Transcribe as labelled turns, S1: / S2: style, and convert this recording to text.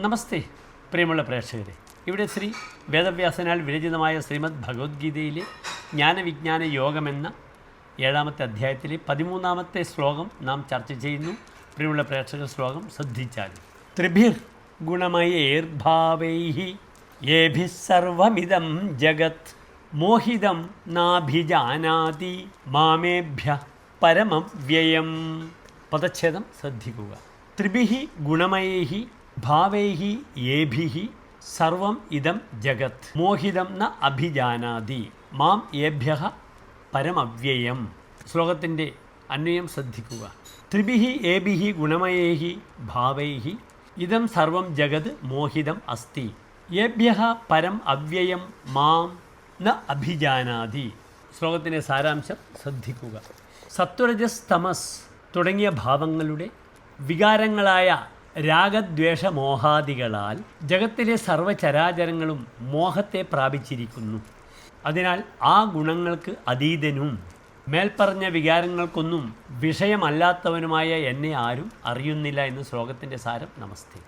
S1: നമസ്തേ പ്രിയമുള്ള പ്രേക്ഷകരെ, ഇവിടെ ശ്രീ വേദവ്യാസനാൽ വിരചിതമായ ശ്രീമദ് ഭഗവത്ഗീതയിലെ ജ്ഞാനവിജ്ഞാന യോഗമെന്ന 7-ാമത്തെ അധ്യായത്തിലെ 13-ാമത്തെ ശ്ലോകം നാം ചർച്ച ചെയ്യുന്നു. പ്രിയമുള്ള പ്രേക്ഷക, ശ്ലോകം ശ്രദ്ധിച്ചാലും ത്രിഭിർ ഗുണമയേർഭാവൈഃ യേഭിഃ സർവമിദം ജഗത് മോഹിതം നാഭിജാനാതി മാമേഭ്യഃ പരമവ്യയം. പദച്ഛേദം ശ്രദ്ധിക്കുക. ത്രിഭിഃ ഗുണമയൈഃ ഭാവൈഃ യേഭിഃ സർവം ഇദം ജഗത് മോഹിതം ന അഭിജാനാതി മാം ഏഭ്യഃ പരമവ്യയം. ശ്ലോകത്തിൻ്റെ അന്വയം ശ്രദ്ധിക്കുക. ത്രിഭിഃ ഏഭിഃ ഗുണമയൈഃ ഭാവൈഃ ഇദം സർവം ജഗത് മോഹിതം അസ്തി ഏഭ്യഃ പരം അവ്യയം മാം ന അഭിജാനാതി. ശ്ലോകത്തിൻ്റെ സാരാംശം ശ്രദ്ധിക്കുക. സത്വരജസ് തമസ് തുടങ്ങിയ ഭാവങ്ങളുടെ വികാരങ്ങളായ രാഗദ്വേഷമോഹാദികളാൽ ജഗത്തിലെ സർവചരാചരങ്ങളും മോഹത്തെ പ്രാപിച്ചിരിക്കുന്നു. അതിനാൽ ആ ഗുണങ്ങൾക്ക് അതീതനും മേൽപ്പറഞ്ഞ വികാരങ്ങൾക്കൊന്നും വിഷയമല്ലാത്തവനുമായ എന്നെ ആരും അറിയുന്നില്ല എന്ന് ശ്ലോകത്തിൻ്റെ സാരം. നമസ്തേ.